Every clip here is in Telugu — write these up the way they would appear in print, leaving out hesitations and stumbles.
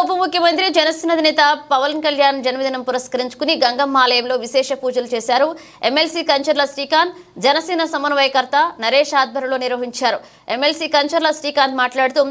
ఉప ముఖ్యమంత్రి జనసేన అధినేత పవన్ కళ్యాణ్ జన్మదినం పురస్కరించుకుని గంగమ్మ ఆలయంలో విశేష పూజలు చేశారు. ఎమ్మెల్సీ కంచర్ల శ్రీకాంత్ జనసేన సమన్వయకర్త నరేష్ ఆధ్వర్యంలో నిర్వహించారు. ఎమ్మెల్సీ కంచర్ల శ్రీకాంత్ మాట్లాడుతూ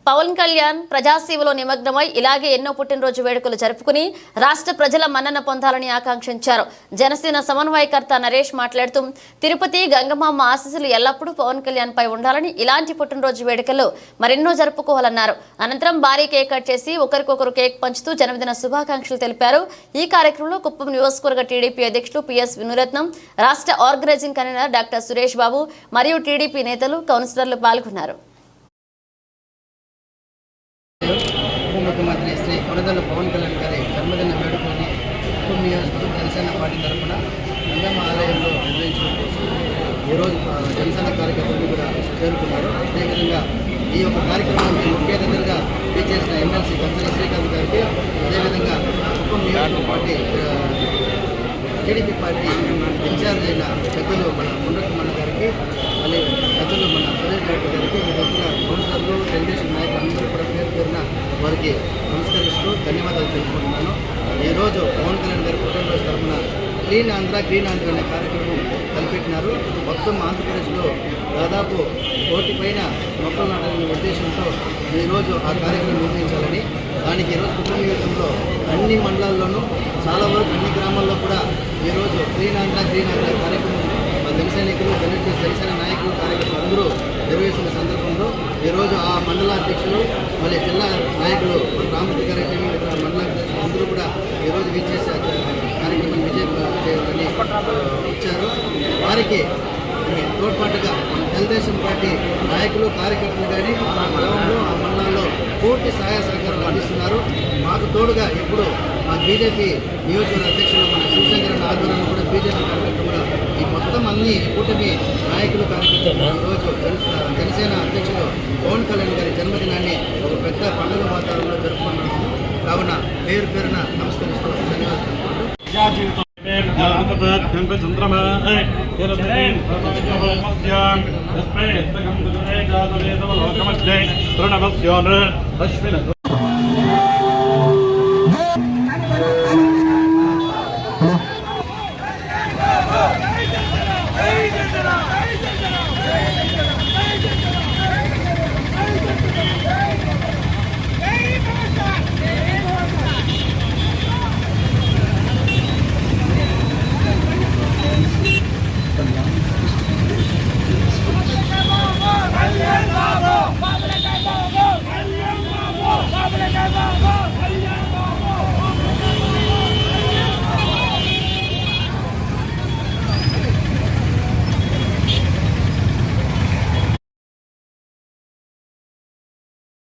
పవన్ కళ్యాణ్ ప్రజాసేవలో నిమగ్నమై ఇలాగే ఎన్నో పుట్టినరోజు వేడుకలు జరుపుకుని రాష్ట్ర ప్రజల మన్నన పొందాలని ఆకాంక్షించారు. జనసేన సమన్వయకర్త నరేష్ మాట్లాడుతూ తిరుపతి గంగమ్మ ఆశీస్సులు ఎల్లప్పుడూ పవన్ కళ్యాణ్ పై ఉండాలని, ఇలాంటి పుట్టినరోజు వేడుకలు మరెన్నో జరుపుకోవాలన్నారు. అనంతరం భారీ కేక్ కట్ చేసి ఒకరికొకరు కేక్ పంచుతూ జన్మదిన శుభాకాంక్షలు తెలిపారు. ఈ కార్యక్రమంలో కుప్పం నియోజకవర్గ టీడీపీ అధ్యక్షులు పిఎస్ వినురత్నం, రాష్ట్ర organising convener doctor Suresh Babu మరియు టీడీపీ నేతలు, కౌన్సిలర్లు పాల్గొన్నారు. ముఖ్యమంత్రి శ్రీ కొనదల పవన్ కళ్యాణ్ గారి జన్మదిన వేడుకని కుప్పం నియోజకవర్గం జనసేన పార్టీ తరఫున గంగమ్మ ఆలయంలో నిర్వహించడం కోసం ఈరోజు జనసేన కార్యకర్తలు కూడా చేరుకున్నారు. అదేవిధంగా ఈ యొక్క కార్యక్రమానికి ముఖ్య అతిథులుగా చేసిన ఎమ్మెల్సీ కంచర్ల శ్రీకాంత్ గారికి, అదేవిధంగా కుప్పం నియోజకవర్గ పార్టీ టీడీపీ పార్టీ ఇన్ఛార్జ్ అయిన పెద్దలు మన ముండ్రకమన్న గారికి, మళ్ళీ పెద్దలు మన సురేష్ రెడ్డి గారికి, విధంగా కౌన్సిలర్లు, తెలుగుదేశం నాయకులు అందరూ కూడా పేరు పేరున వారికి నమస్కరిస్తూ ధన్యవాదాలు తెలుపుకుంటున్నాను. ఈరోజు పవన్ కళ్యాణ్ గారి పుట్టినరోజు తరఫున క్లీన్ ఆంధ్ర అనే కార్యక్రమం తలపెట్టినారు. మొత్తం ఆంధ్రప్రదేశ్లో దాదాపు 1,000 పైన మొక్కలు నాటాలనే ఉద్దేశంతో ఈరోజు ఆ కార్యక్రమం నిర్వహించాలని, దానికి ఈరోజు కుప్పం నియోజకంలో అన్ని మండలాల్లోనూ చాలా వరకు అన్ని గ్రామాల్లో కూడా ఈరోజు క్లీన్ ఆంధ్ర కార్యక్రమం మా జనసైనికులు, జనసేన నాయకులు, కార్యకర్తలు అందరూ నిర్వహిస్తున్న సందర్భంలో ఈరోజు ఆ మండల అధ్యక్షులు, మళ్ళీ జిల్లా నాయకులు రామూర్తి గారి మండల అధ్యక్షులు అందరూ కూడా ఈరోజు విచ్చేసే కార్యక్రమం విజయం చేయాలని ఇచ్చారు. వారికి తోడ్పాటుగా తెలుగుదేశం పార్టీ నాయకులు, కార్యకర్తలు కానీ ఆ గ్రామంలో, ఆ మండలంలో పూర్తి సహాయ సహకారాలు అందిస్తున్నారు. మాకు తోడుగా ఇప్పుడు మా బీజేపీ నియోజకవర్గ అధ్యక్షులు మన శివశంకరన్ ఆధ్వర్యంలో కూడా బీజేపీ కార్యకర్తలు కూడా ఈ మొత్తం అన్ని కూటమి నాయకులు, కార్యకర్తలు ఈరోజు జనసేన అధ్యక్షులు పవన్ కళ్యాణ్ గారి జన్మదినాన్ని ఒక పెద్ద పండుగ వాతావరణంలో జరుపుకున్నాము. కావున పేరు పేరున నమస్కరిస్తూ ధన్యవాదాలు. Vamos,